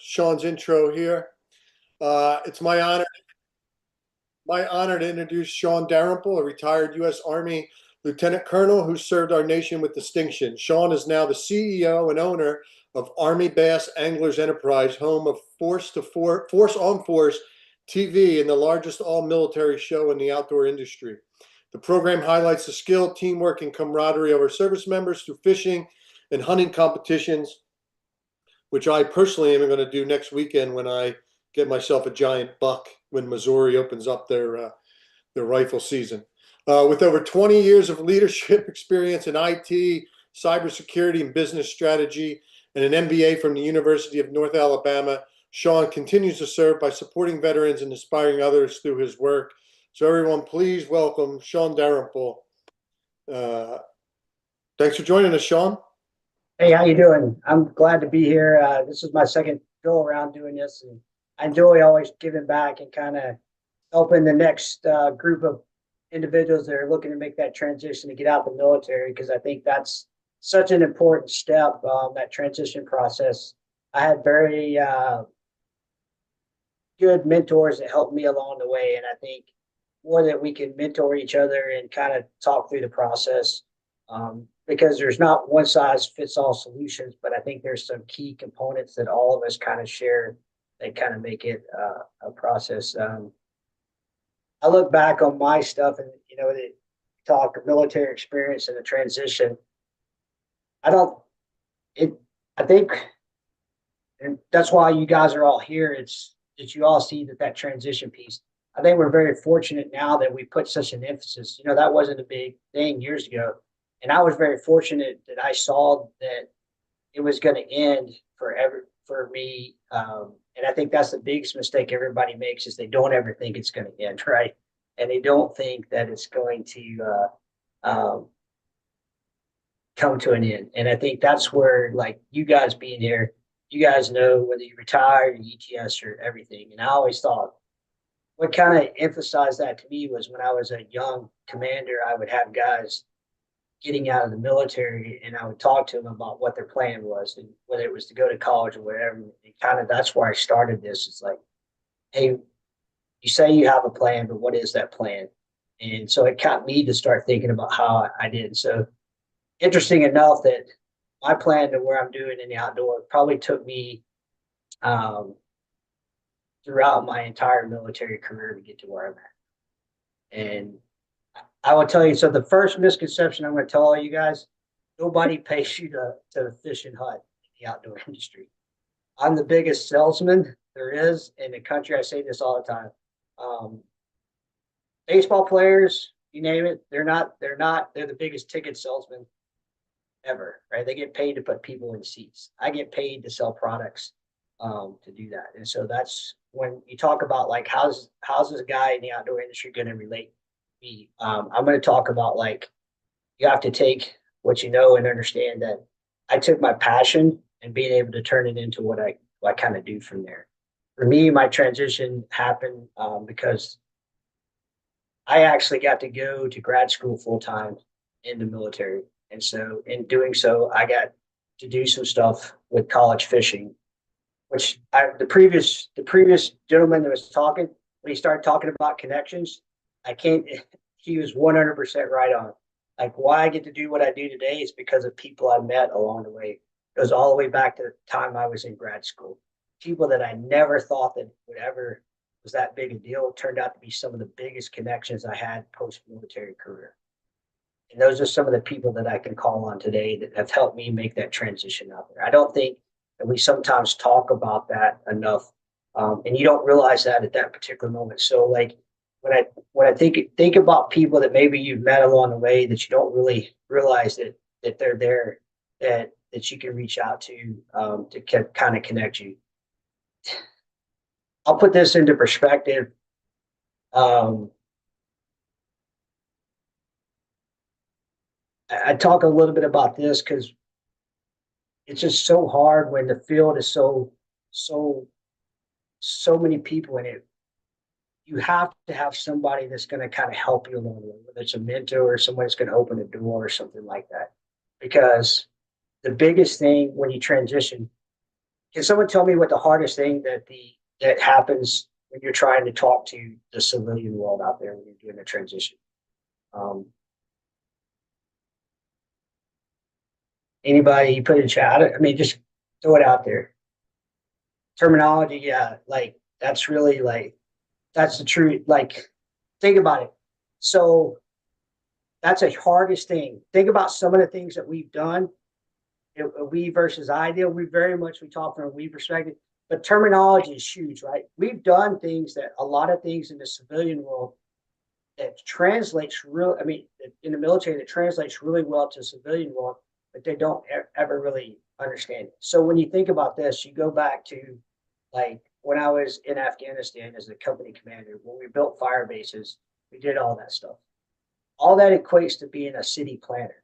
Shawn's intro here. It's my honor to introduce Shawn Dalrymple, a retired U.S. Army Lieutenant Colonel who served our nation with distinction. Shawn is now the CEO and owner of Armybassanglers Enterprise, home of Force on Force TV and the largest all-military show in the outdoor industry. The program highlights the skill, teamwork, and camaraderie of our service members through fishing and hunting competitions, which I personally am going to do next weekend when I get myself a giant buck when Missouri opens up their rifle season. With over 20 years of leadership experience in IT, cybersecurity, and business strategy, and an MBA from the University of North Alabama, Shawn continues to serve by supporting veterans and inspiring others through his work. So everyone, please welcome Shawn Dalrymple. Thanks for joining us, Shawn. Hey, how you doing? I'm glad to be here. This is my second go around doing this, and I enjoy always giving back and kind of helping the next group of individuals that are looking to make that transition to get out of the military, because I think that's such an important step, that transition process. I had very good mentors that helped me along the way, and I think more that we can mentor each other and kind of talk through the process, because there's not one size fits all solutions, but I think there's some key components that all of us kind of share that kind of make it a process. I look back on my stuff and, the talk of military experience and the transition. I think, and that's why you guys are all here. It's that you all see that transition piece. I think we're very fortunate now that we put such an emphasis. That wasn't a big thing years ago. And I was very fortunate that I saw that it was going to end for me. And I think that's the biggest mistake everybody makes, is they don't ever think it's going to end, right? And they don't think that it's going to come to an end. And I think that's where, like, you guys being here, you guys know whether you retire, ETS, or everything. And I always thought what kind of emphasized that to me was when I was a young commander, I would have guys getting out of the military, and I would talk to them about what their plan was, and whether it was to go to college or whatever. And kind of that's where I started this. It's like, hey, you say you have a plan, but what is that plan? And so it got me to start thinking about how I did. So interesting enough that my plan to where I'm doing in the outdoor probably took me throughout my entire military career to get to where I'm at. And I will tell you, so the first misconception I'm going to tell all you guys, nobody pays you to fish and hunt in the outdoor industry. I'm the biggest salesman there is in the country. I say this all the time. Baseball players, you name it, they're the biggest ticket salesman ever, right? They get paid to put people in seats. I get paid to sell products to do that. And so that's when you talk about, like, how's this guy in the outdoor industry going to relate me? I'm going to talk about, like, you have to take what you know and understand that I took my passion and being able to turn it into what I kind of do from there. For me, my transition happened because I actually got to go to grad school full time in the military. And so in doing so, I got to do some stuff with college fishing, which the previous gentleman that was talking, when he started talking about connections, he was 100% right on. Like, why I get to do what I do today is because of people I met along the way. It goes all the way back to the time I was in grad school. People that I never thought that would ever was that big a deal turned out to be some of the biggest connections I had post-military career. And those are some of the people that I can call on today that have helped me make that transition out there. I don't think that we sometimes talk about that enough, and you don't realize that at that particular moment. So, like, when I think about people that maybe you've met along the way that you don't really realize that they're there, that you can reach out to kind of connect you. I'll put this into perspective. I talk a little bit about this because it's just so hard when the field is so many people in it. You have to have somebody that's going to kind of help you along the way, whether it's a mentor or someone that's going to open a door or something like that. Because the biggest thing when you transition, can someone tell me what the hardest thing that happens when you're trying to talk to the civilian world out there when you're doing a transition? Um, Anybody you put in chat? I mean, just throw it out there. Terminology, yeah, like that's really like that's the truth. Like, think about it. So that's a hardest thing. Think about some of the things that we've done. We versus ideal. We very much we talk from a we perspective, but terminology is huge, right? We've done things that a lot of things in the civilian world that translates real. I mean, in the military, that translates really well to civilian world, but they don't ever really understand it. So when you think about this, you go back to like when I was in Afghanistan as a company commander, when we built fire bases, we did all that stuff. All that equates to being a city planner.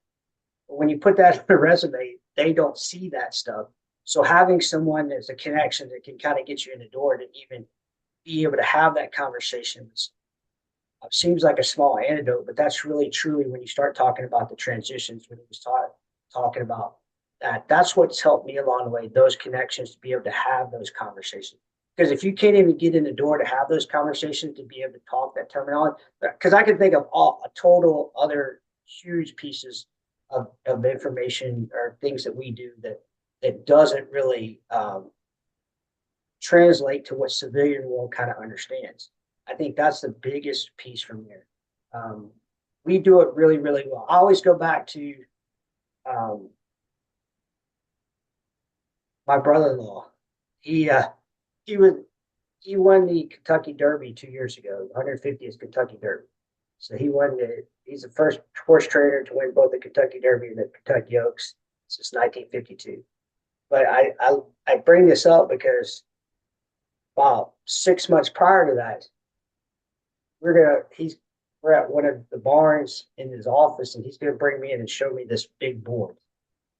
But when you put that on a resume, they don't see that stuff. So having someone that's a connection that can kind of get you in the door to even be able to have that conversation seems like a small anecdote, but that's really truly when you start talking about the transitions, when he was talking about that, that's what's helped me along the way, those connections to be able to have those conversations. Because if you can't even get in the door to have those conversations, to be able to talk that terminology, because I can think of a total other huge pieces of information or things that we do that doesn't really translate to what civilian world kind of understands. I think that's the biggest piece from there. We do it really, really well. I always go back to my brother-in-law. He was he won the Kentucky Derby 2 years ago, 150th Kentucky Derby. So he's the first horse trainer to win both the Kentucky Derby and the Kentucky Oaks since 1952. But I bring this up because about 6 months prior to that, we're at one of the barns in his office, and he's gonna bring me in and show me this big board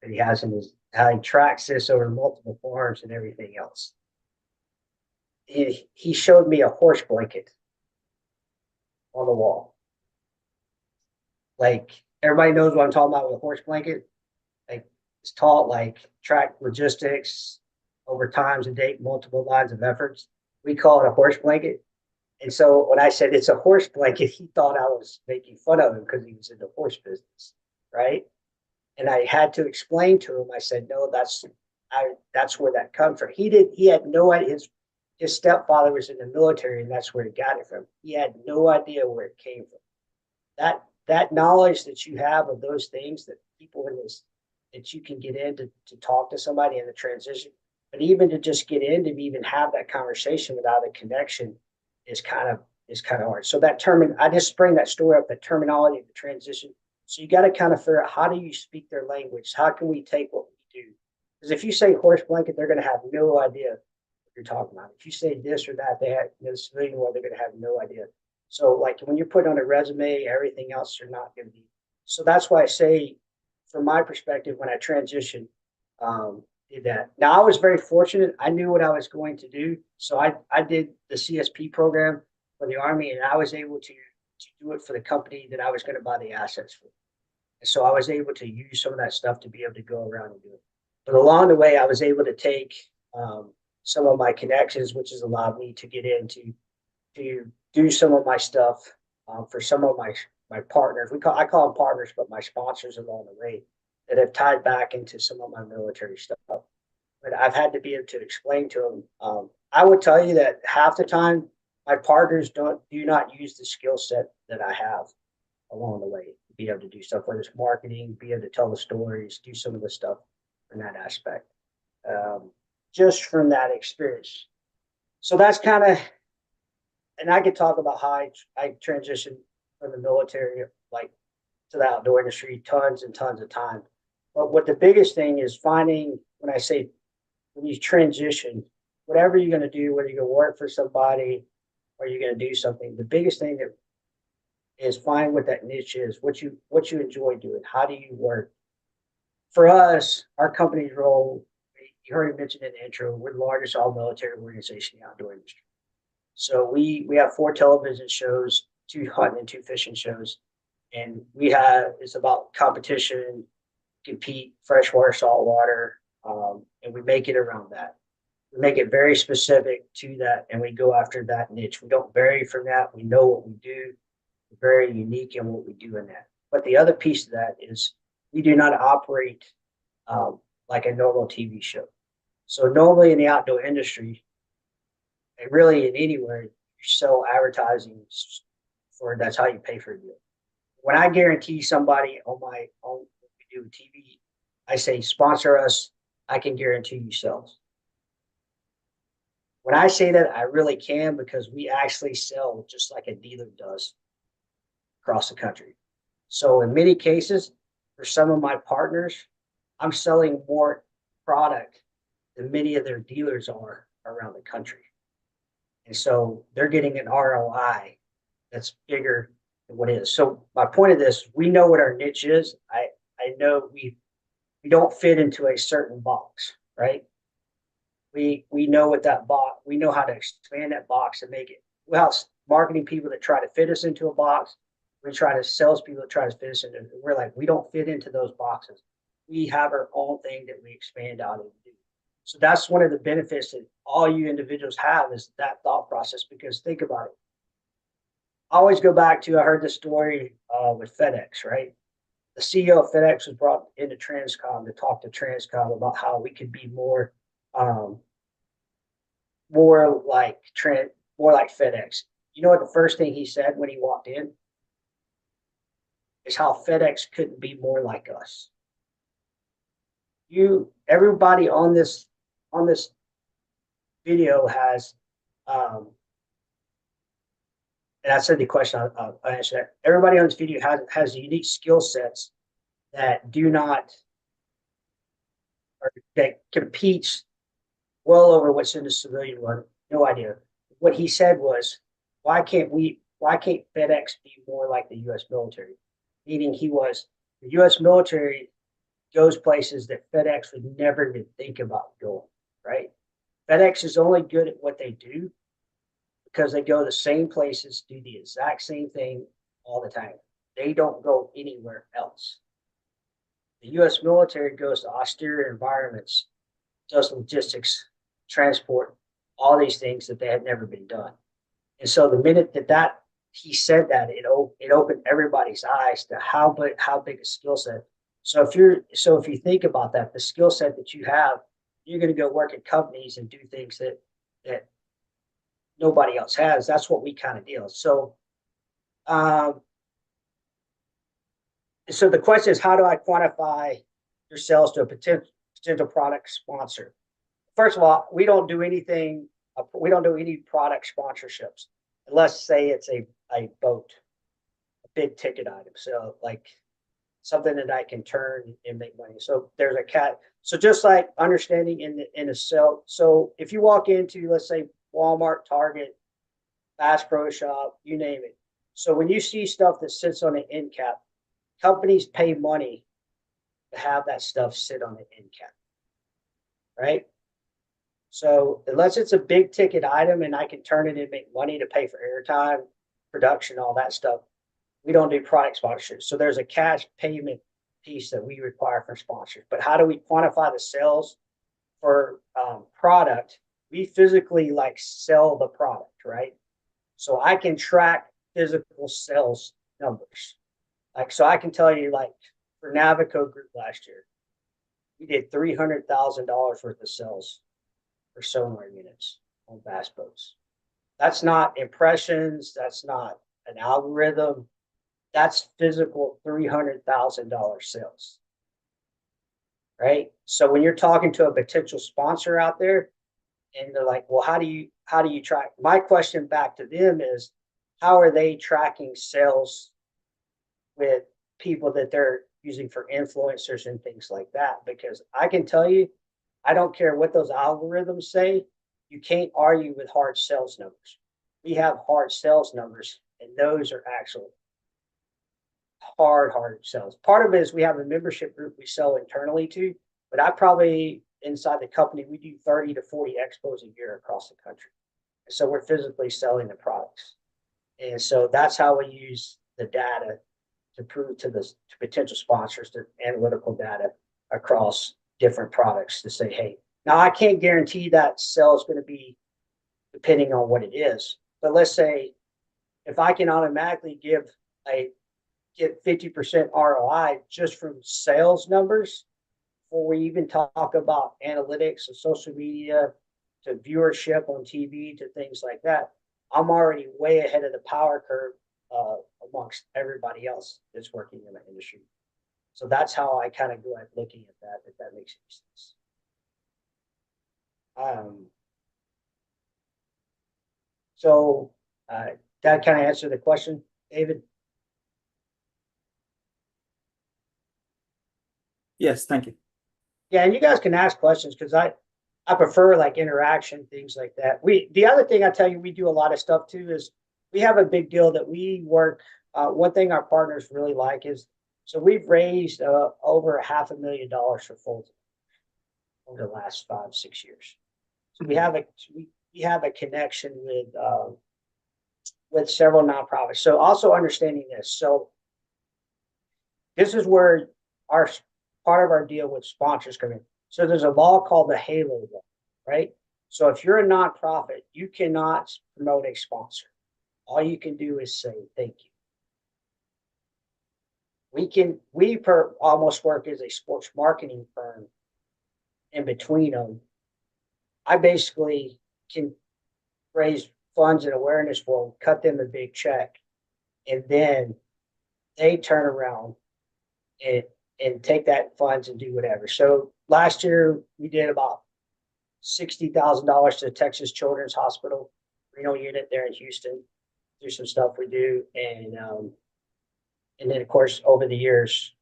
that he has in his how he tracks this over multiple farms and everything else. He showed me a horse blanket on the wall. Like everybody knows what I'm talking about with a horse blanket. Like it's taught like track logistics over times and date, multiple lines of efforts. We call it a horse blanket. And so when I said it's a horse blanket, he thought I was making fun of him because he was in the horse business, right? And I had to explain to him. I said, no, that's where that comes from. He had no idea. His stepfather was in the military, and that's where he got it from. He had no idea where it came from. That knowledge that you have of those things that people in this that you can get in to talk to somebody in the transition, but even to just get in to even have that conversation without a connection is kind of hard. So that term, I just bring that story up, the terminology of the transition. So you got to kind of figure out how do you speak their language? How can we take what we do? Because if you say horse blanket, they're going to have no idea what you're talking about. If you say this or that, they have the civilian world, they're going to have no idea. So like when you put on a resume, everything else you're not going to be. So that's why I say, from my perspective, when I transitioned, did that. Now I was very fortunate. I knew what I was going to do. So I did the CSP program for the Army, and I was able to do it for the company that I was going to buy the assets for. And so I was able to use some of that stuff to be able to go around and do it. But along the way, I was able to take some of my connections, which has allowed me to get into to do some of my stuff for some of my partners. I call them partners, but my sponsors along the way that have tied back into some of my military stuff. But I've had to be able to explain to them. I would tell you that half the time my partners do not use the skill set that I have along the way to be able to do stuff, whether it's marketing, be able to tell the stories, do some of the stuff in that aspect. Just from that experience. So that's kind of, and I could talk about how I transitioned from the military, like to the outdoor industry, tons and tons of time. But what the biggest thing is finding, when I say, when you transition, whatever you're going to do, whether you're going to work for somebody or you're going to do something, the biggest thing that is find what that niche is, what you enjoy doing. How do you work? For us, our company's role, you heard it mentioned in the intro, we're the largest all-military organization in the outdoor industry. So we have 4 television shows, 2 hunting and 2 fishing shows, and it's about competition, compete, freshwater, saltwater, and we make it around that. We make it very specific to that, and we go after that niche. We don't vary from that. We know what we do. We're very unique in what we do in that. But the other piece of that is we do not operate like a normal TV show. So normally in the outdoor industry, and really in anywhere, you sell advertising for that's how you pay for a deal. When I guarantee somebody on my own what we do with TV, I say sponsor us. I can guarantee you sales. When I say that, I really can because we actually sell just like a dealer does across the country. So in many cases, for some of my partners, I'm selling more product than many of their dealers are around the country. And so they're getting an ROI that's bigger than what is. So my point of this, we know what our niche is. I know we don't fit into a certain box, right? We know what that box, we know how to expand that box and make it. Well, marketing people that try to fit us into a box, we try to salespeople that try to fit us into. We're like, we don't fit into those boxes. We have our own thing that we expand out and do. So that's one of the benefits that all you individuals have is that thought process. Because think about it. I always go back to I heard the story with FedEx, right? The CEO of FedEx was brought into Transcom to talk to Transcom about how we could be more more like FedEx. You know what the first thing he said when he walked in is how FedEx couldn't be more like us. Everybody on this video has and I said the question, I'll answer that. Everybody on this video has unique skill sets that do not, or that competes well over what's in the civilian world. No idea. What he said was, why can't FedEx be more like the U.S. military? Meaning the U.S. military goes places that FedEx would never even think about going, right? FedEx is only good at what they do because they go the same places, do the exact same thing all the time. They don't go anywhere else. The U.S. military goes to austere environments, does logistics, transport, all these things that they had never been done. And so the minute that he said that, it opened everybody's eyes to how big a skill set. So if you think about that, the skill set that you have, you're going to go work at companies and do things that nobody else has. That's what we kind of deal. So, so the question is, how do I quantify your sales to a potential product sponsor? First of all, we don't do anything. We don't do any product sponsorships unless, say, it's a boat, a big ticket item. So like something that I can turn and make money. So there's a cat. So just like understanding in a sale. So if you walk into, let's say, Walmart, Target, Bass Pro Shop, you name it. So when you see stuff that sits on an end cap, companies pay money to have that stuff sit on the end cap, right? So unless it's a big ticket item and I can turn it and make money to pay for airtime, production, all that stuff, we don't do product sponsorships. So there's a cash payment piece that we require for sponsors. But how do we quantify the sales for product? We physically like sell the product, right? So I can track physical sales numbers. Like, so I can tell you, like, for Navico Group last year, we did $300,000 worth of sales for sonar units on bass boats. That's not impressions. That's not an algorithm. That's physical $300,000 sales, right? So when you're talking to a potential sponsor out there, and they're like, well, how do you track? My question back to them is, how are they tracking sales with people that they're using for influencers and things like that? Because I can tell you, I don't care what those algorithms say, you can't argue with hard sales numbers. We have hard sales numbers, and those are actual hard sales. Part of it is we have a membership group we sell internally to, but I probably inside the company, we do 30 to 40 expos a year across the country. So we're physically selling the products. And so that's how we use the data to prove to potential sponsors the analytical data across different products to say, hey, Now, I can't guarantee that sale is going to be depending on what it is. But let's say if I can automatically get 50% ROI just from sales numbers, before we even talk about analytics and social media to viewership on TV to things like that, I'm already way ahead of the power curve amongst everybody else that's working in the industry. So that's how I kind of go at looking at that, if that makes any sense. So that kind of answered the question, David? Yes, thank you. Yeah, and you guys can ask questions because I prefer like interaction, things like that. The other thing I tell you, we do a lot of stuff too is we have a big deal that we work. One thing our partners really like is, so we've raised over $500,000 for Fulton over the last 5-6 years. So we have a connection with several nonprofits. So also understanding this. So this is where our part of our deal with sponsors come in. So there's a law called the HALO law, right? So if you're a nonprofit, you cannot promote a sponsor. All you can do is say thank you. We almost work as a sports marketing firm in between them. I basically can raise funds and awareness for them, cut them a big check, and then they turn around and take that funds and do whatever. So last year we did about $60,000 to the Texas Children's Hospital, renal unit there in Houston. There's some stuff we do, and then of course over the years,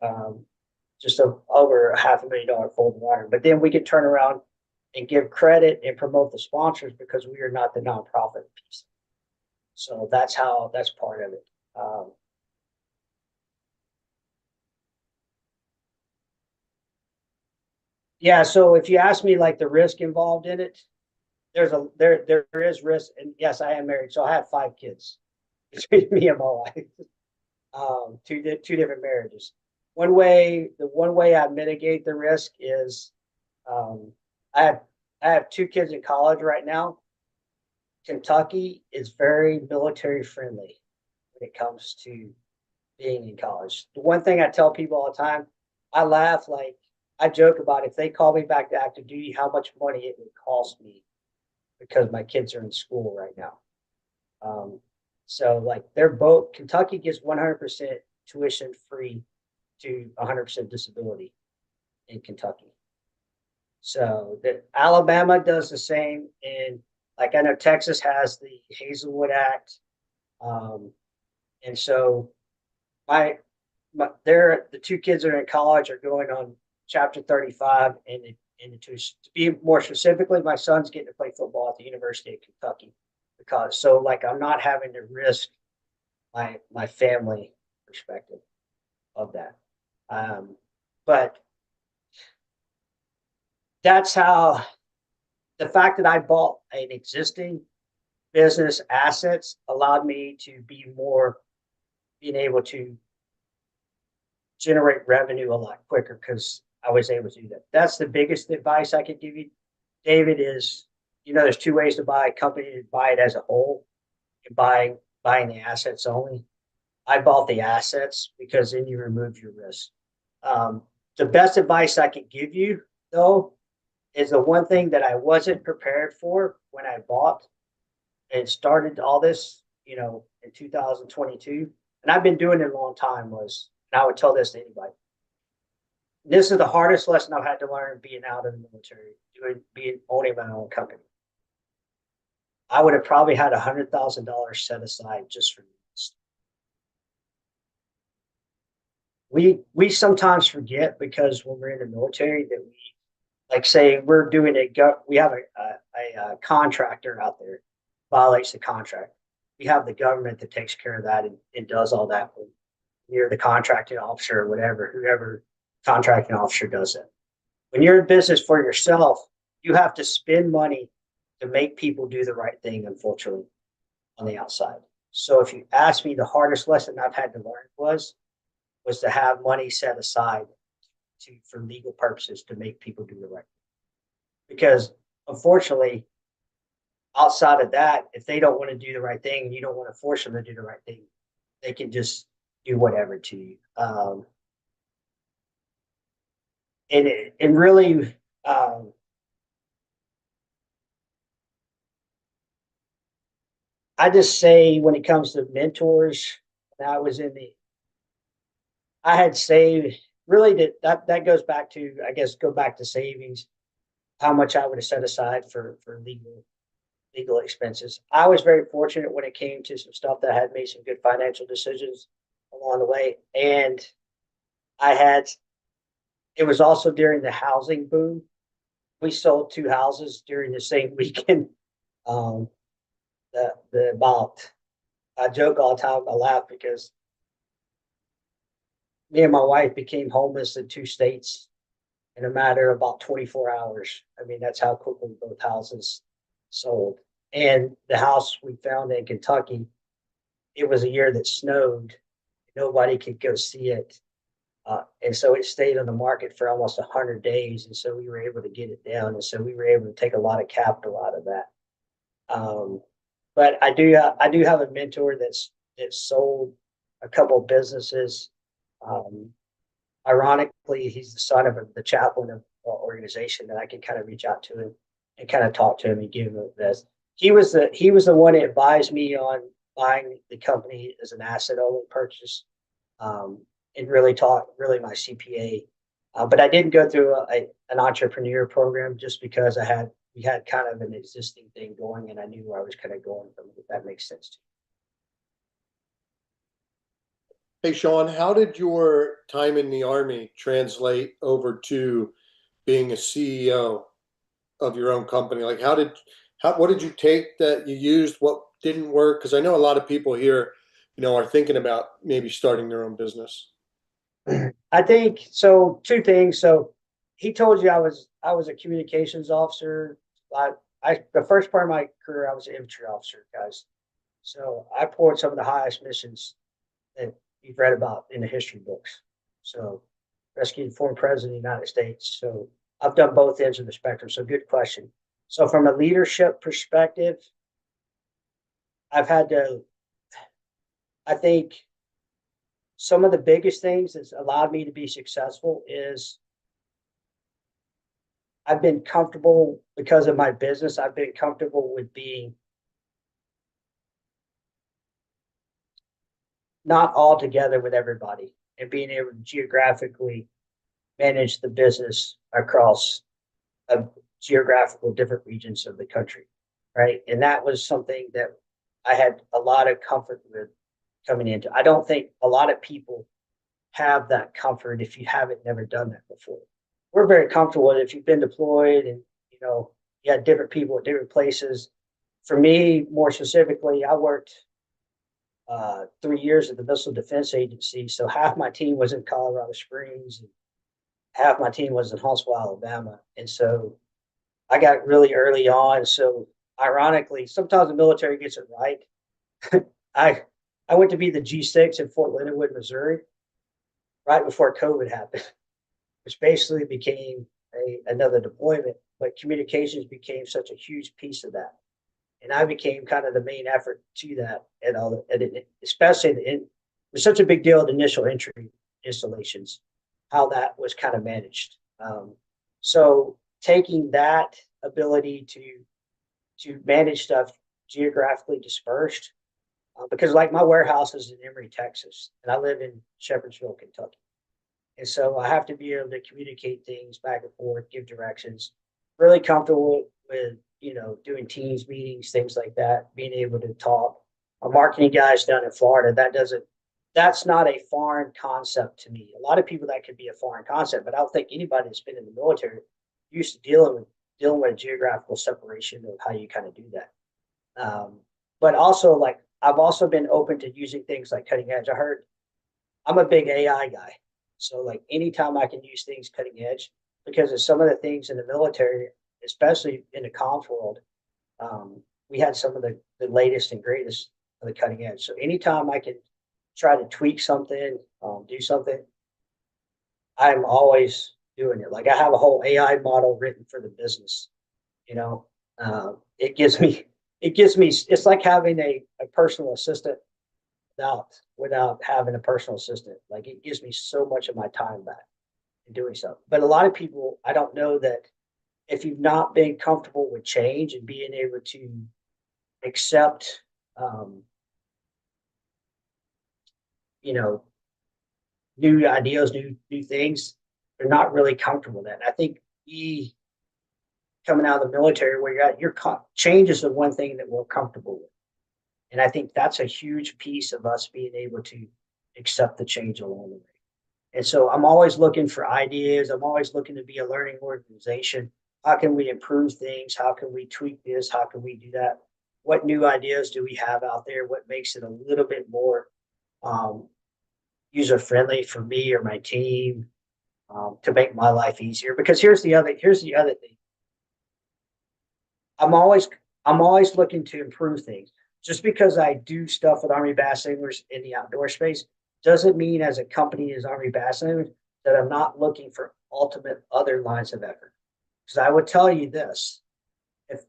just over $500,000 Fulton Water. But then we could turn around and give credit and promote the sponsors because we are not the nonprofit piece. So that's part of it. Yeah, so if you ask me like the risk involved in it, there is risk, and yes, I am married, so I have 5 kids between me and my wife. Two different marriages. The one way I mitigate the risk is I have 2 kids in college right now. Kentucky is very military friendly when it comes to being in college. The one thing I tell people all the time, I laugh, like I joke about if they call me back to active duty, how much money it would cost me because my kids are in school right now. So like Kentucky gets 100% tuition free to 100% disability in Kentucky. So that Alabama does the same, and like I know Texas has the Hazelwood Act, and so the 2 kids that are in college are going on Chapter 35, and to be more specifically, my son's getting to play football at the University of Kentucky because like I'm not having to risk my family perspective of that, but that's how the fact that I bought an existing business assets allowed me to being able to generate revenue a lot quicker because I was able to do that. That's the biggest advice I could give you, David, is, there's 2 ways to buy a company: to buy it as a whole and buying the assets only. I bought the assets because then you remove your risk. The best advice I could give you, though, is the one thing that I wasn't prepared for when I bought and started all this, in 2022, and I've been doing it a long time, and I would tell this to anybody. This is the hardest lesson I've had to learn being out of the military, owning my own company. I would have probably had $100,000 set aside just for this. We sometimes forget, because when we're in the military, that like say we're doing we have a contractor out there violates the contract. We have the government that takes care of that and does all that when you're the contracting officer or whoever contracting officer does it. When you're in business for yourself, you have to spend money to make people do the right thing, unfortunately, on the outside. So if you ask me, the hardest lesson I've had to learn was to have money set aside for legal purposes to make people do the right thing. because unfortunately, outside of that, if they don't want to do the right thing and you don't want to force them to do the right thing, they can just do whatever to you. And really, I just say when it comes to mentors, when I had saved really that goes back to, I guess, go back to savings, how much I would have set aside for legal expenses. I was very fortunate when it came to some stuff that I had made some good financial decisions along the way. And I had, it was also during the housing boom. We sold 2 houses during the same weekend. Um, the about, I joke all the time, I laugh because me and my wife became homeless in 2 states in a matter of about 24 hours. I mean, that's how quickly both houses sold. And the house we found in Kentucky, it was a year that snowed. Nobody could go see it. And so it stayed on the market for almost 100 days. And so we were able to get it down. And so we were able to take a lot of capital out of that. Um, but I do have a mentor that's sold a couple of businesses. Um, Ironically, he's the son of the chaplain of our organization that I can kind of reach out to him and kind of talk to him and give him this. He was the one that advised me on buying the company as an asset only purchase, and really taught really my CPA. But I didn't go through an entrepreneur program just because we had kind of an existing thing going and I knew where I was kind of going from it, if that makes sense to Hey, Shawn, how did your time in the Army translate over to being a CEO of your own company? Like, what did you take that you used? What didn't work? Because I know a lot of people here, are thinking about maybe starting their own business. you. I think so. Two things. So he told you I was a communications officer. I, the first part of my career I was an infantry officer, guys. So I poured some of the highest missions that you've read about in the history books. So rescued former president of the United States. So I've done both ends of the spectrum. So good question. So from a leadership perspective, I've had to, I think some of the biggest things that's allowed me to be successful is I've been comfortable because of my business. I've been comfortable with being not all together with everybody and being able to geographically manage the business across geographical different regions of the country, right? And that was something that I had a lot of comfort with coming into. I don't think a lot of people have that comfort if you haven't never done that before. We're very comfortable with it if you've been deployed and you had different people at different places. For me, more specifically, I worked 3 years at the Missile Defense Agency, so half my team was in Colorado Springs, and half my team was in Huntsville, Alabama, and so I got really early on. So ironically, sometimes the military gets it right. I I went to be the G6 in Fort Leonard Wood, Missouri, right before COVID happened, which basically became another deployment. But communications became such a huge piece of that, and I became kind of the main effort to that, and all, and especially it was such a big deal at initial entry installations, how that was kind of managed. So taking that ability to manage stuff geographically dispersed, because like my warehouse is in Emory, Texas, and I live in Shepherdsville, Kentucky. And so I have to be able to communicate things back and forth, give directions, really comfortable with, doing teams meetings, things like that, being able to talk. Our marketing guys down in Florida, that's not a foreign concept to me. A lot of people that could be a foreign concept, but I don't think anybody that's been in the military used to dealing with geographical separation of how you kind of do that. But also, like, I've also been open to using things like cutting edge. I'm a big AI guy. So like anytime I can use things cutting edge, because of some of the things in the military, especially in the comms world, we had some of the latest and greatest of the cutting edge. So anytime I can try to tweak something, do something, I'm always doing it. Like I have a whole AI model written for the business you know, it gives me, it's like having a personal assistant without having a personal assistant. Like it gives me so much of my time back in doing so. But a lot of people, I don't know that if you've not been comfortable with change and being able to accept, um, you know, new ideas, new things, they're not really comfortable with that. And I think we coming out of the military where you're at, change is the one thing that we're comfortable with. And I think that's a huge piece of us being able to accept the change along the way. And so I'm always looking for ideas. I'm always looking to be a learning organization. How can we improve things? How can we tweak this? How can we do that? What new ideas do we have out there? What makes it a little bit more um, user friendly for me or my team to make my life easier? Because here's the other thing. I'm always I'm always looking to improve things. Just because I do stuff with Army Bass Anglers in the outdoor space doesn't mean as a company as Army Bass Anglers that I'm not looking for ultimate other lines of effort. Because I would tell you this: if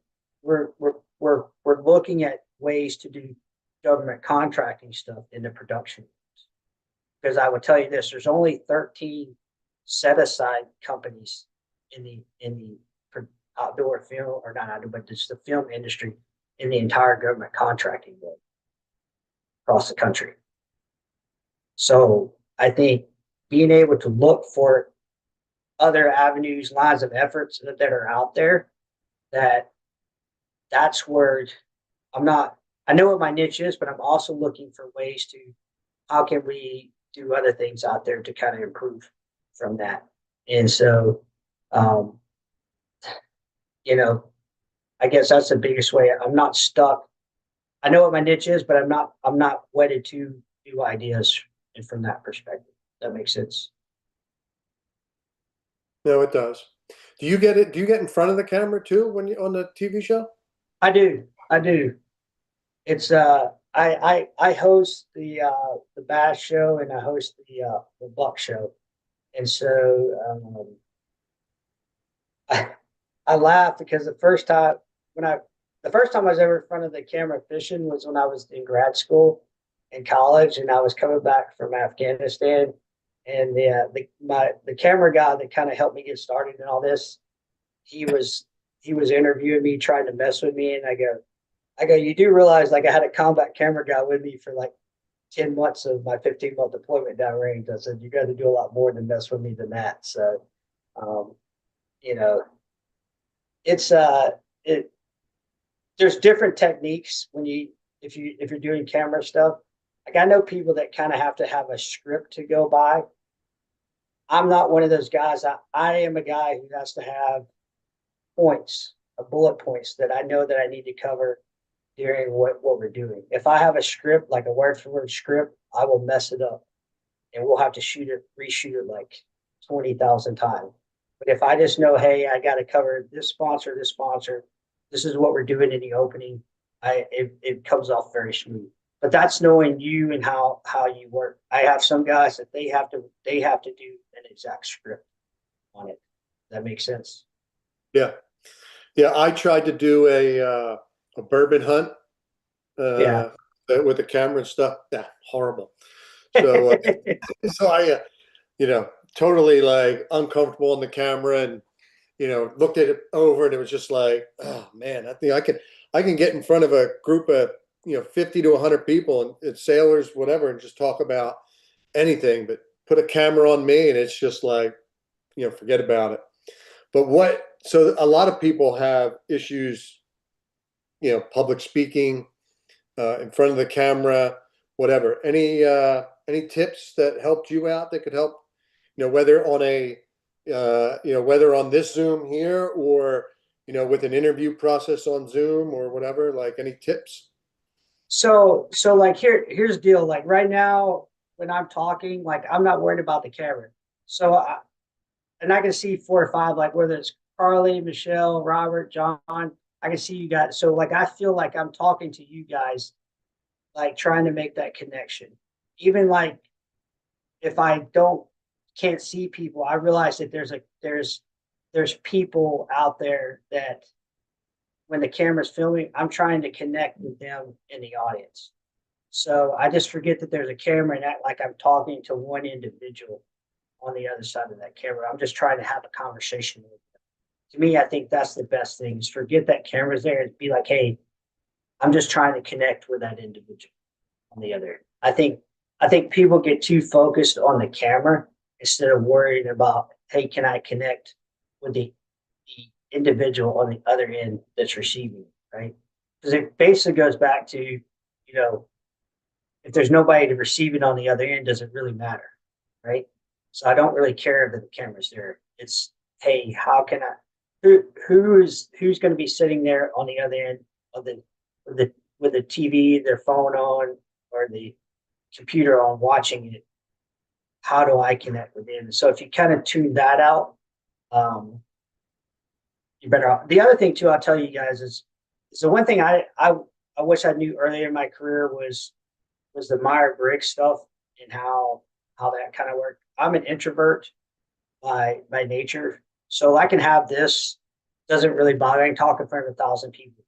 we're looking at ways to do government contracting stuff in the production. Because I would tell you this: there's only 13 set aside companies in the outdoor film, or not outdoor, but just the film industry in the entire government contracting world across the country. So I think being able to look for other avenues, lines of efforts that are out there, that's where I'm not, I know what my niche is, but I'm also looking for ways to, how can we do other things out there to kind of improve from that? And so, um, you know, I guess that's the biggest way. I'm not stuck. I know what my niche is, but I'm not wedded to new ideas and from that perspective. That makes sense. No, it does. Do you get it? Do you get in front of the camera too when you're on the TV show? I do. I do. It's I host the bass show and I host the buck show. And so I I laugh because when I the first time I was ever in front of the camera fishing was when I was in grad school in college, and I was coming back from Afghanistan, and the camera guy that kind of helped me get started in all this, he was he was interviewing me, trying to mess with me, and I go, you do realize like I had a combat camera guy with me for like 10 months of my 15-month deployment downrange. I said, you got to do a lot more than mess with me than that. So, um, you know, it's it there's different techniques when if you're doing camera stuff. Like I know people that kind of have to have a script to go by. I'm not one of those guys. I am a guy who has to have points, bullet points that I know that I need to cover during what we're doing. If I have a script, like a word for word script, I will mess it up and we'll have to reshoot it like 20,000 times. But if I just know, hey, I got to cover this sponsor, this is what we're doing in the opening, it comes off very smooth. But that's knowing you and how you work. I have some guys that they have to do an exact script on it. That makes sense. Yeah, yeah. I tried to do a bourbon hunt Yeah. with the camera and stuff. Yeah, horrible. So so I totally like uncomfortable on the camera and looked at it over and it was just like, oh man, I think I can get in front of a group of 50 to 100 people and it's sailors, whatever, and just talk about anything, but put a camera on me and it's just like, forget about it. But so a lot of people have issues, public speaking, in front of the camera, whatever. Any tips that helped you out that could help, whether on whether on this Zoom here or, with an interview process on Zoom or whatever, like any tips? So like here's the deal. Like right now, when I'm talking, like I'm not worried about the camera. So and I can see 4 or 5, like whether it's Carly, Michelle, Robert, John, I can see you guys. So like I feel like I'm talking to you guys, like trying to make that connection. Even like if I can't see people, I realize that there's people out there that when the camera's filming, I'm trying to connect with them in the audience. So I just forget that there's a camera and act like I'm talking to one individual on the other side of that camera. I'm just trying to have a conversation with them. To me, I think that's the best thing is forget that camera's there and be like, hey, I'm just trying to connect with that individual on the other end. I think people get too focused on the camera instead of worrying about, hey, can I connect with the individual on the other end that's receiving, right? Because it basically goes back to, you know, if there's nobody to receive it on the other end, does it really matter, right? So I don't really care that the camera's there. It's, hey, how can I? Who's going to be sitting there on the other end of with the TV, their phone on, or the computer on, watching it? How do I connect with them? So if you kind of tune that out, you're better off. The other thing too, I'll tell you guys is the one thing I wish I knew earlier in my career was the Myers-Briggs stuff and how that kind of worked. I'm an introvert by nature, so I can have this. Doesn't really bother me. Talk in front of 1,000 people.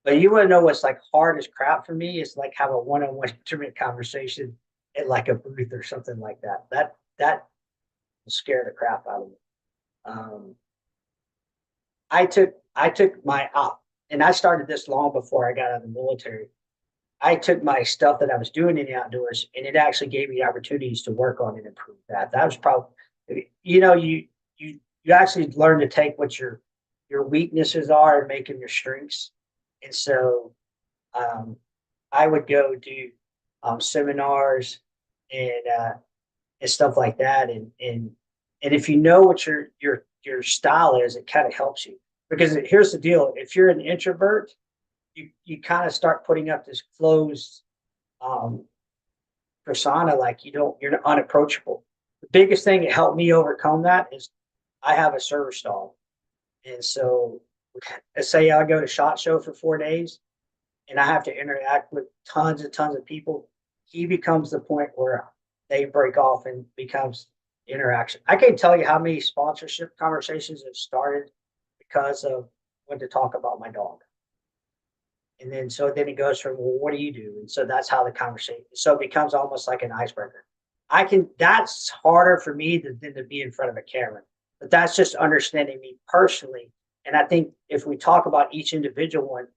But you want to know what's like hard as crap for me? It's like have a one-on-one intimate conversation at like a booth or something like that. That will scare the crap out of me. I took my and I started this long before I got out of the military. I took my stuff that I was doing in the outdoors, and it actually gave me opportunities to work on and improve that. That was probably, you actually learn to take what your weaknesses are and make them your strengths. And so, I would go do seminars and stuff like that, and if you know what your style is, it kind of helps you. Because here's the deal: if you're an introvert, you kind of start putting up this closed persona, like you're unapproachable. The biggest thing that helped me overcome that is I have a service dog, and so let's say I go to SHOT Show for 4 days, and I have to interact with tons and tons of people. He becomes the point where they break off and becomes interaction. I can't tell you how many sponsorship conversations have started because of when to talk about my dog. And then it goes from, well, what do you do? And so that's how the conversation, so it becomes almost like an icebreaker. That's harder for me than to be in front of a camera, but that's just understanding me personally. And I think if we talk about each individual one,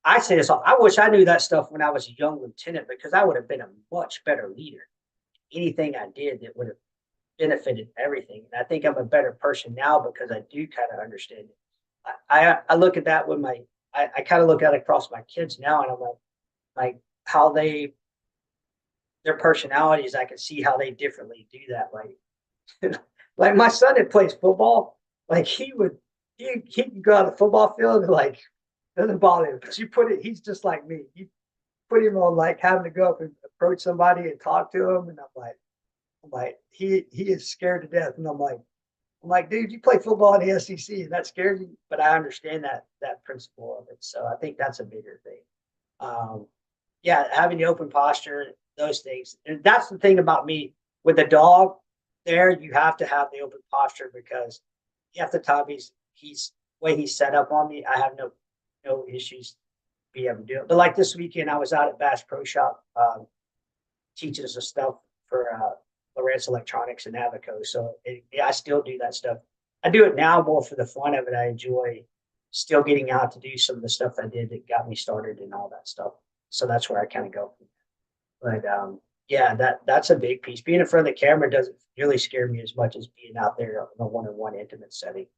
I say this all, I wish I knew that stuff when I was a young lieutenant, because I would have been a much better leader. Anything I did that would have benefited everything. And I think I'm a better person now because I do kind of understand it. I look at that with I kind of look at it across my kids now, and I'm like how their personalities, I can see how they differently do that. Like, like my son that plays football, like he could go out the football field and like, doesn't bother him. But he's just like me. You put him on like having to go up and approach somebody and talk to him. And I'm like, he is scared to death. And I'm like, dude, you play football in the SEC and that scares you. But I understand that principle of it. So I think that's a bigger thing. Yeah, having the open posture, those things. And that's the thing about me with the dog there, you have to have the open posture, because half the time he's way he's set up on me, I have no issues be able to do it. But like this weekend, I was out at Bass Pro Shop teaching some stuff for Lawrence Electronics and Navico. So I still do that stuff. I do it now more for the fun of it. I enjoy still getting out to do some of the stuff I did that got me started and all that stuff. So that's where I kind of go. But yeah, that's a big piece. Being in front of the camera doesn't really scare me as much as being out there in a one-on-one intimate setting,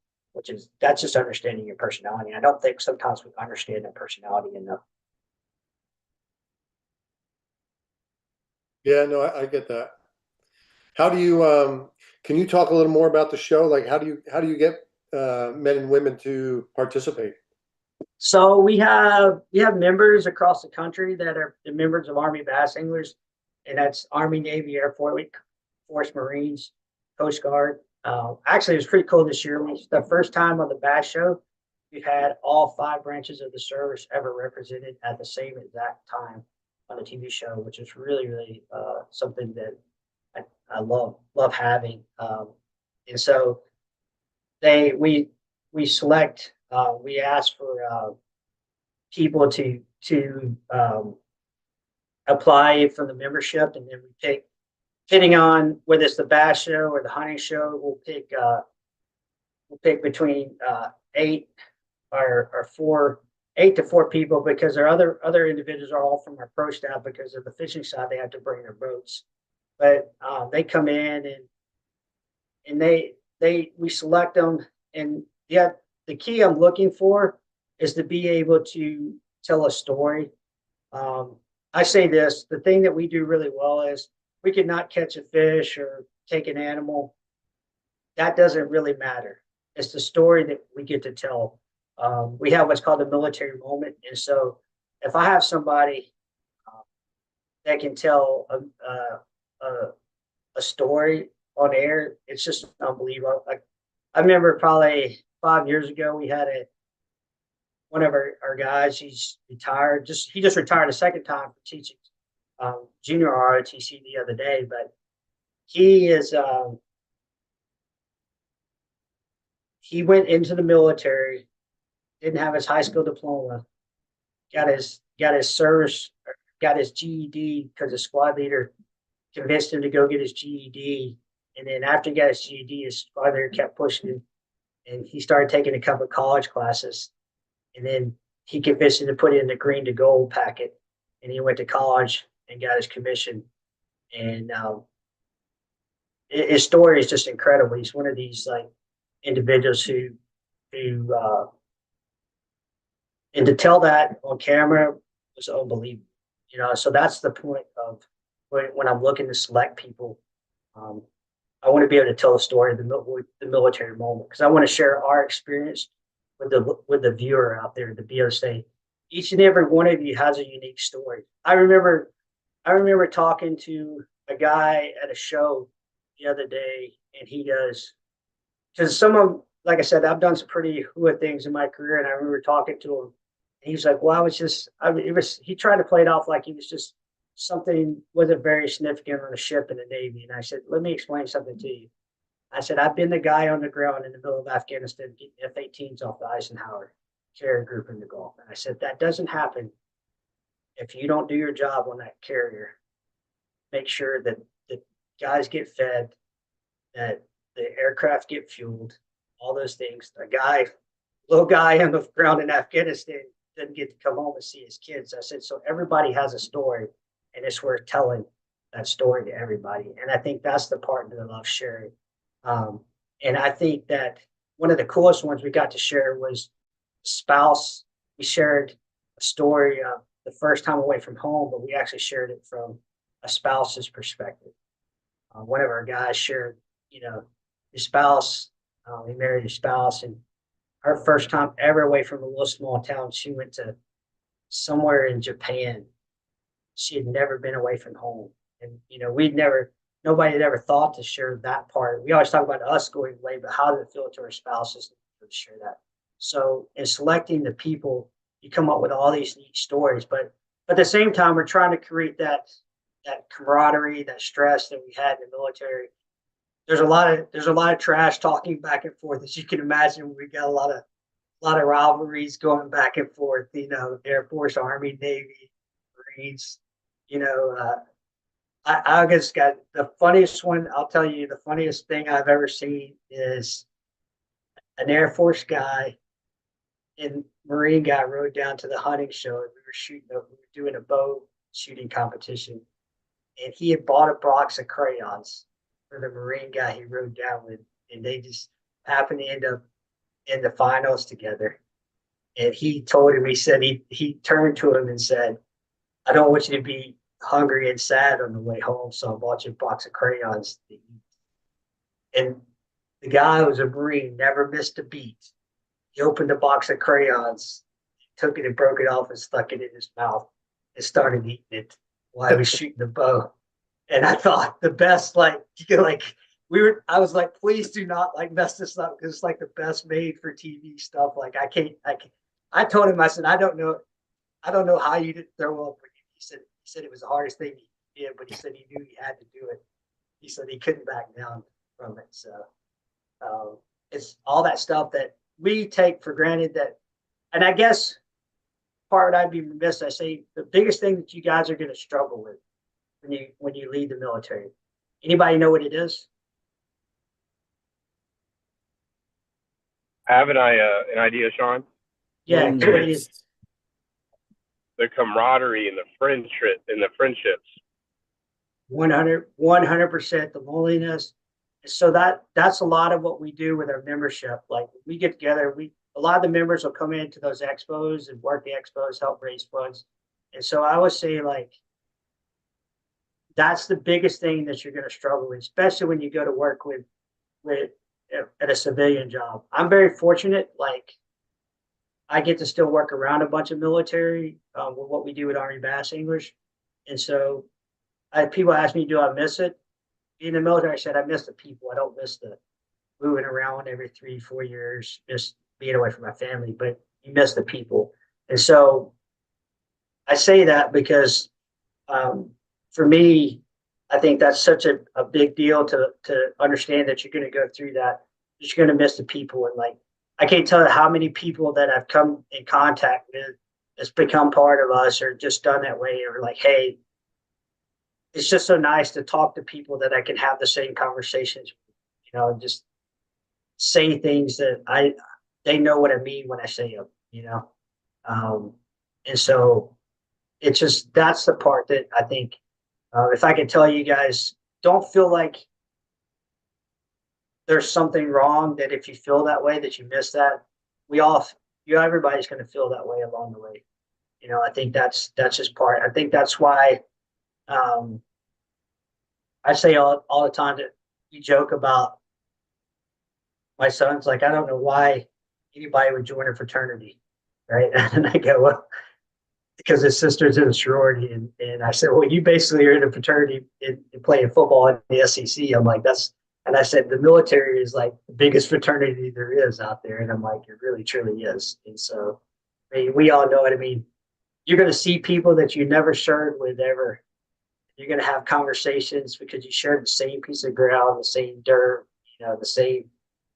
that's just understanding your personality. I don't think sometimes we understand that personality enough. Yeah, no, I get that. How do you can you talk a little more about the show? Like how do you get men and women to participate? So we have members across the country that are the members of Armybassanglers, and that's Army, Navy, Air Force, Marines, Coast Guard. Actually, it was pretty cool this year. The first time on the Bass Show, we've had all 5 branches of the service ever represented at the same exact time on the TV show, which is really, really something that I love having. And so we select We ask for people to apply for the membership, and then we pick, depending on whether it's the bass show or the hunting show, we'll pick between eight or four, 8 to 4 people, because our other individuals are all from our pro staff. Because of the fishing side, they have to bring their boats, but they come in and we select them. And yeah, the key I'm looking for is to be able to tell a story. I say this, the thing that we do really well is we could not catch a fish or take an animal. That doesn't really matter. It's the story that we get to tell. We have what's called the military moment. And so if I have somebody that can tell a story on air, it's just unbelievable. Like, I remember probably 5 years ago, we had one of our guys, he's retired. He just retired a second time for teaching junior ROTC the other day, but he is he went into the military, didn't have his high school diploma, got his service, got his GED because the squad leader convinced him to go get his GED. And then after he got his GED, his squad leader kept pushing him, and he started taking a couple of college classes. And then he convinced him to put in the green to gold packet, and he went to college and got his commission. And his story is just incredible. He's one of these like individuals who and to tell that on camera was unbelievable. So that's the point of when I'm looking to select people. I want to be able to tell a story of the military moment, because I want to share our experience with the viewer out there, to be able to say each and every one of you has a unique story. I remember talking to a guy at a show the other day, and he does, because like I said, I've done some pretty hua things in my career, and I remember talking to him, and he was like, "Well, he tried to play it off like he was just something wasn't very significant on a ship in the Navy." And I said, "Let me explain something to you." I said, "I've been the guy on the ground in the middle of Afghanistan getting F-18s off the Eisenhower carrier group in the Gulf." And I said, "That doesn't happen if you don't do your job on that carrier. Make sure that the guys get fed, that the aircraft get fueled, all those things. Little guy on the ground in Afghanistan didn't get to come home and see his kids." I said, "So everybody has a story, and it's worth telling that story to everybody." And I think that's the part that I love sharing. And I think that one of the coolest ones we got to share was spouse. We shared a story of the first time away from home, but we actually shared it from a spouse's perspective. One of our guys shared, his spouse, he married his spouse, and her first time ever away from a little small town, she went to somewhere in Japan. She had never been away from home. And, nobody had ever thought to share that part. We always talk about us going away, but how did it feel to our spouses to share that? So in selecting the people, you come up with all these neat stories, but at the same time, we're trying to create that camaraderie, that stress that we had in the military. There's a lot of trash talking back and forth, as you can imagine. We got a lot of rivalries going back and forth. Air Force, Army, Navy, Marines. I just got the funniest one. I'll tell you, the funniest thing I've ever seen is an Air Force guy and Marine guy rode down to the hunting show, and we were doing a bow shooting competition, and he had bought a box of crayons for the Marine guy he rode down with, and they just happened to end up in the finals together. And he told him, he said he turned to him and said, "I don't want you to be hungry and sad on the way home, so I bought you a box of crayons to eat." And the guy who was a Marine never missed a beat. He opened the box of crayons, took it and broke it off and stuck it in his mouth and started eating it while he was shooting the bow. And I thought the best, I was like, please do not mess this up, because it's like the best made for TV stuff. I told him, I said, I don't know how you didn't throw up. He said it was the hardest thing he did, but he said he knew he had to do it. He said he couldn't back down from it. So it's all that stuff that we take for granted that, and I guess part I'd be remiss, I say the biggest thing that you guys are going to struggle with when you leave the military. Anybody know what it is? I have an idea, Shawn. Yeah, what it is. The camaraderie and the friendships. 100% the loneliness. So that's a lot of what we do with our membership. Like we get together, a lot of the members will come into those expos and work the expos, help raise funds. And so I would say like that's the biggest thing that you're going to struggle with, especially when you go to work with at a civilian job. I'm very fortunate. Like I get to still work around a bunch of military with what we do at Armybassanglers. And so people ask me, do I miss it? In the military, I said, I miss the people. I don't miss the moving around every 3-4 years, just being away from my family, but you miss the people. And so I say that because for me, I think that's such a big deal to understand that you're going to go through that. You're going to miss the people. And like, I can't tell you how many people that I've come in contact with that's become part of us or just done that way, or like, hey, it's just so nice to talk to people that I can have the same conversations, just say things that they know what I mean when I say them, and so it's just, that's the part that I think, if I could tell you guys, don't feel like there's something wrong, that if you feel that way, that you miss that. Everybody's going to feel that way along the way. I think that's just part. I think that's why, I say all the time that you joke about my son's like, I don't know why anybody would join a fraternity, right? And I go, well, because his sister's in a sorority, and I said, well, you basically are in a fraternity and playing football in the SEC. I'm like, and I said, the military is like the biggest fraternity there is out there, and I'm like, it really truly is. And so, I mean, we all know what I mean. You're going to see people that you never shared with ever. You're going to have conversations because you share the same piece of ground, the same dirt, the same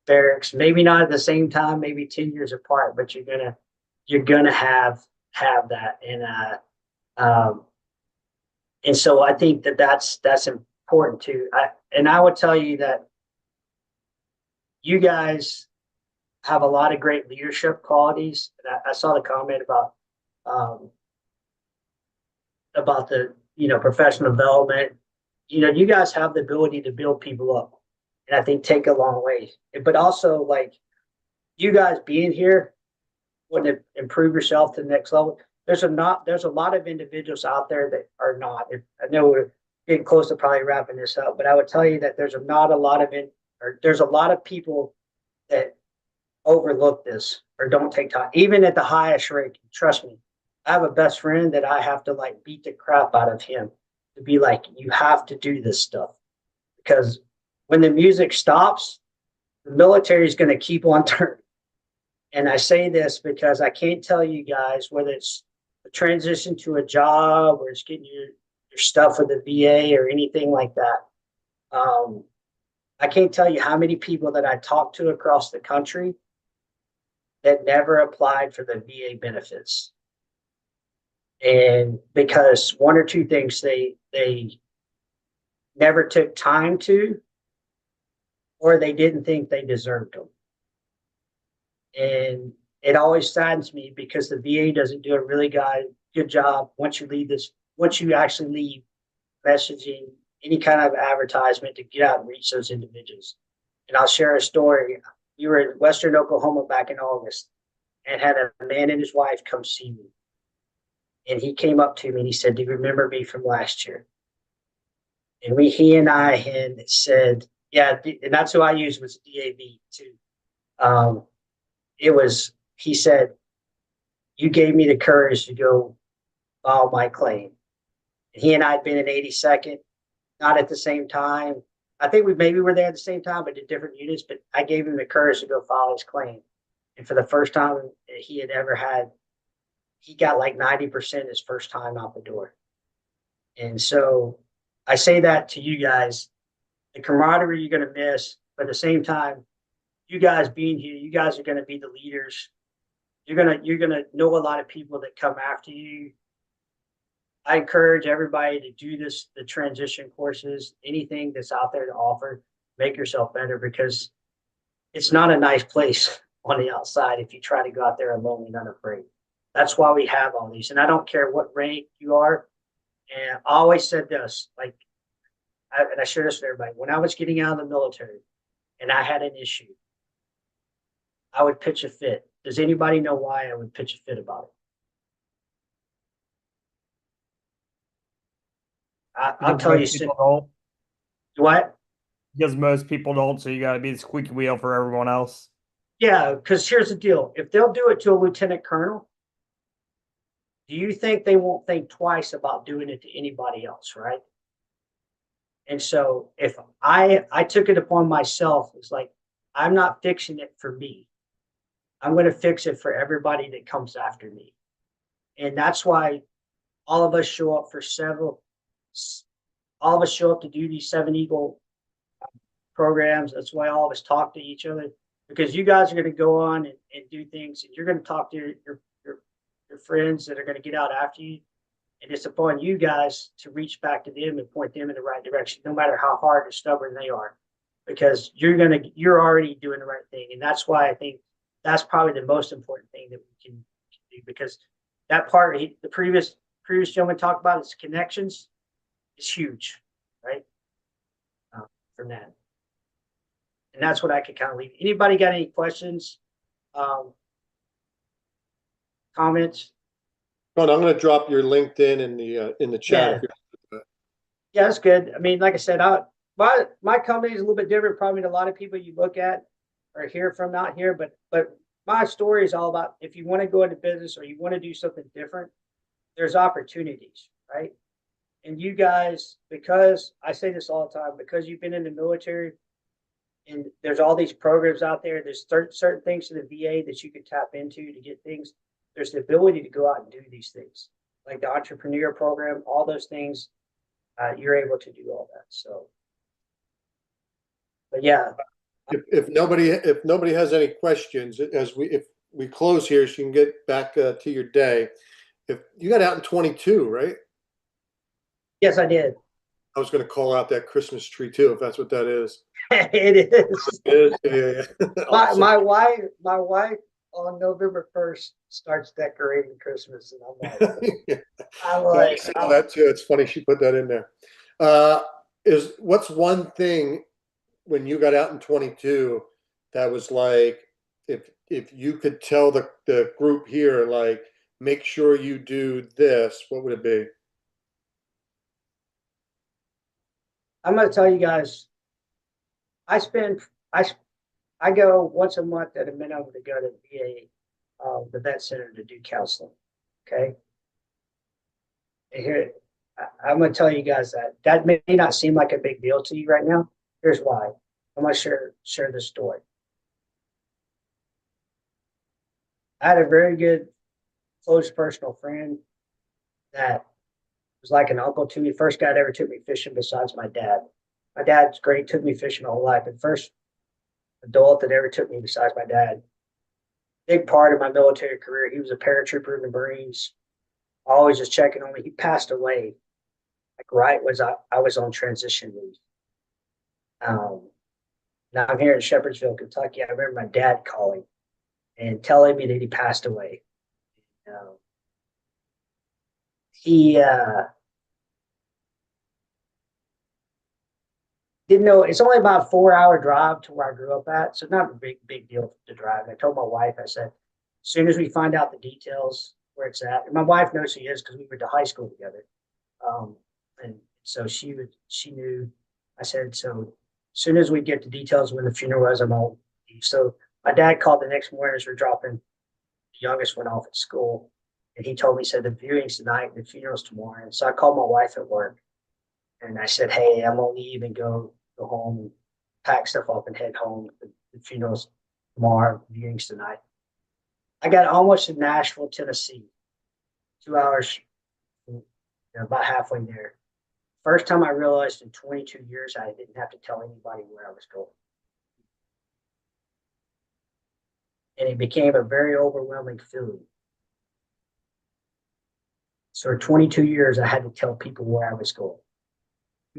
barracks. Maybe not at the same time, maybe 10 years apart, but you're gonna have that. And so I think that's important too. I would tell you that you guys have a lot of great leadership qualities. And I saw the comment about the professional development. You guys have the ability to build people up, and I think take a long way. But also, like, you guys being here would improve yourself to the next level. There's a lot of individuals out there that are not. I know we're getting close to probably wrapping this up, but I would tell you that there's a lot of people that overlook this or don't take time, even at the highest rank. Trust me, I have a best friend that I have to like beat the crap out of him to be like, you have to do this stuff, because when the music stops, the military is going to keep on turning. And I say this because I can't tell you guys whether it's a transition to a job or it's getting your stuff with the VA or anything like that. I can't tell you how many people that I talked to across the country that never applied for the VA benefits. And because one or two things, they never took time to, or they didn't think they deserved them. And it always saddens me because the VA doesn't do a really good job once you actually leave messaging, any kind of advertisement to get out and reach those individuals. And I'll share a story. We were in Western Oklahoma back in August and had a man and his wife come see me. And he came up to me and he said, do you remember me from last year? And he and I had said, yeah, and that's who I used was DAV too. He said, you gave me the courage to go file my claim. And he and I had been in 82nd, not at the same time. I think maybe were there at the same time, but in different units, but I gave him the courage to go file his claim. And for the first time he had ever had, he got like 90% his first time out the door. And so I say that to you guys, the camaraderie you're going to miss, but at the same time, you guys being here, you guys are going to be the leaders. You're gonna know a lot of people that come after you. I encourage everybody to do this, the transition courses, anything that's out there to offer, make yourself better, because it's not a nice place on the outside if you try to go out there alone and unafraid. That's why we have all these. And I don't care what rank you are. And I always said this, like, and I share this with everybody. When I was getting out of the military and I had an issue, I would pitch a fit. Does anybody know why I would pitch a fit about it? I'll tell you. What? Because most people don't, so you got to be the squeaky wheel for everyone else. Yeah, because here's the deal. If they'll do it to a lieutenant colonel, do you think they won't think twice about doing it to anybody else, right? And so if I took it upon myself, it's like, I'm not fixing it for me. I'm going to fix it for everybody that comes after me. And that's why all of us show up all of us show up to do these 7 Eagle programs. That's why all of us talk to each other, because you guys are going to go on and do things, and you're going to talk to your friends that are going to get out after you. And it's upon you guys to reach back to them and point them in the right direction, no matter how hard or stubborn they are, because you're already doing the right thing. And that's why I think that's probably the most important thing that we can do, because that part the previous gentleman talked about is connections. It's huge, right? From that. And that's what I could kind of leave. Anybody got any questions? Comments? Sean, I'm going to drop your LinkedIn in the chat. Yeah, that's good. I mean, like I said, my company is a little bit different probably than a lot of people you look at or hear from out here, but my story is all about, if you want to go into business or you want to do something different, there's opportunities, right? And you guys, because I say this all the time, because you've been in the military and there's all these programs out there, there's certain things to the VA that you can tap into to get things. There's the ability to go out and do these things, like the entrepreneur program, all those things. You're able to do all that. So, but yeah. If nobody has any questions, if we close here, so you can get back to your day. If you got out in 22, right? Yes, I did. I was going to call out that Christmas tree too, if that's what that is. It is. It is. Yeah. My wife on November 1st starts decorating Christmas, and I'm like, that too. It's funny she put that in there. What's one thing when you got out in 22 that was like, if you could tell the group here, like, make sure you do this, what would it be? I'm going to tell you guys, I go once a month at a minimum to go to the vet center to do counseling. Okay. And here, I'm going to tell you guys that may not seem like a big deal to you right now. Here's why. I'm going to share this story. I had a very good, close personal friend that was like an uncle to me. First guy that ever took me fishing besides my dad. My dad's great, took me fishing my whole life. And first adult that ever took me besides my dad. Big part of my military career. He was a paratrooper in the Marines. Always just checking on me. He passed away, like right as I was on transition leave. Now I'm here in Shepherdsville, Kentucky. I remember my dad calling and telling me that he passed away. He didn't know, it's only about a 4-hour drive to where I grew up at, so not a big deal to drive. I told my wife, I said, as soon as we find out the details where it's at, and my wife knows who he is because we went to high school together, and so she knew. I said, so as soon as we get the details when the funeral was, I'm on leave. So my dad called the next morning as we're dropping the youngest one off at school, and he told me, he said, the viewing's tonight and the funeral's tomorrow. And so I called my wife at work, and I said, hey, I'm gonna leave and go home and pack stuff up and head home. The funeral's tomorrow, viewings tonight. I got almost to Nashville, Tennessee, 2 hours, about halfway there. First time I realized in 22 years I didn't have to tell anybody where I was going. And it became a very overwhelming feeling. So for 22 years, I had to tell people where I was going.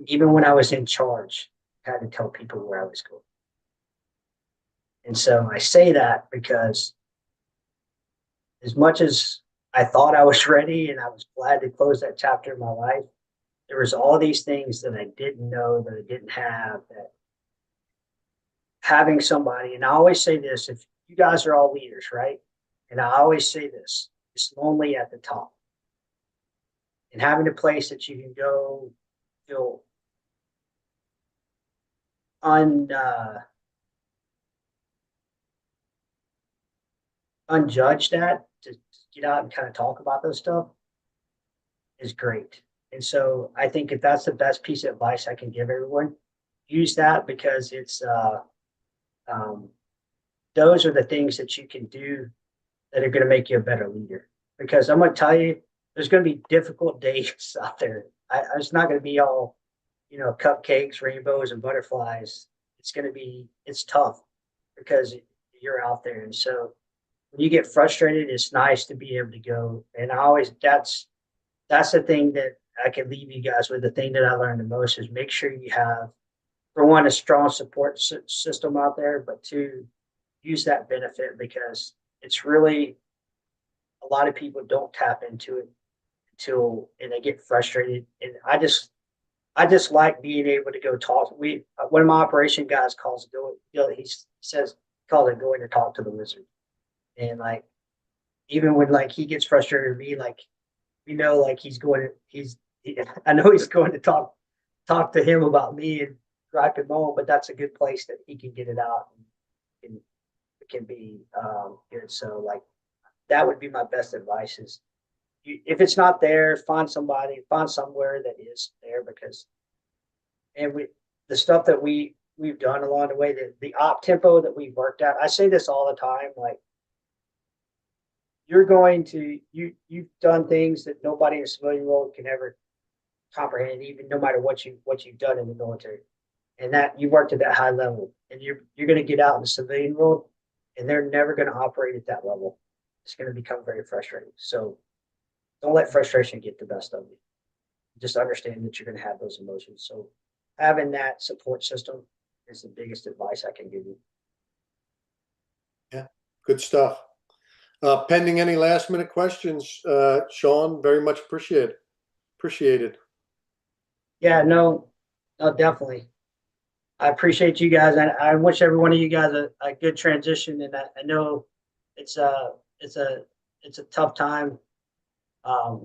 Even when I was in charge, I had to tell people where I was going. And so I say that because as much as I thought I was ready and I was glad to close that chapter in my life, there was all these things that I didn't know, that I didn't have, that having somebody, and I always say this, if you guys are all leaders, right? And I always say this, it's lonely at the top. And having a place that you can go feel unjudged at, to get out and kind of talk about those stuff is great. And so I think if that's the best piece of advice I can give everyone, use that, because it's those are the things that you can do that are going to make you a better leader. Because I'm going to tell you, there's going to be difficult days out there. It's not going to be all, cupcakes, rainbows, and butterflies. It's tough because you're out there. And so when you get frustrated, it's nice to be able to go. And that's the thing that I can leave you guys with. The thing that I learned the most is make sure you have, for one, a strong support system out there, but two, use that benefit, because it's really, a lot of people don't tap into it and they get frustrated. And I just like being able to go talk. One of my operation guys calls it, he calls it going to talk to the wizard. And like, even when like he gets frustrated with me, like, I know he's going to talk to him about me and gripe and moan, but that's a good place that he can get it out, and it can be good. So like, that would be my best advice is, if it's not there, find somewhere that is there, because, the stuff that we've done along the way, the op tempo that we've worked at, I say this all the time, like, you've done things that nobody in a civilian world can ever comprehend, even no matter what you've done in the military, and that you worked at that high level, and you're going to get out in the civilian world, and they're never going to operate at that level. It's going to become very frustrating. So don't let frustration get the best of you. Just understand that you're going to have those emotions. So having that support system is the biggest advice I can give you. Yeah, good stuff. Pending any last minute questions, Shawn, very much appreciated. Yeah, no, definitely. I appreciate you guys. I wish every one of you guys a good transition. And I know it's a tough time. I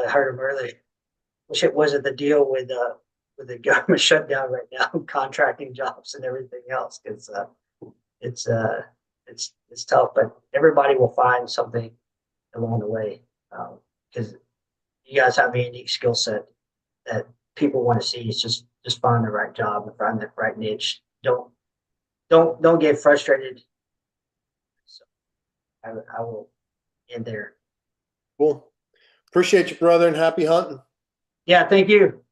heard him earlier. Wish it wasn't the deal with the government shutdown right now, contracting jobs and everything else. It's tough, but everybody will find something along the way, because you guys have a unique skill set that people want to see. It's just find the right job and find the right niche. Don't get frustrated. So I will end there. Cool. Appreciate you, brother, and happy hunting. Yeah, thank you.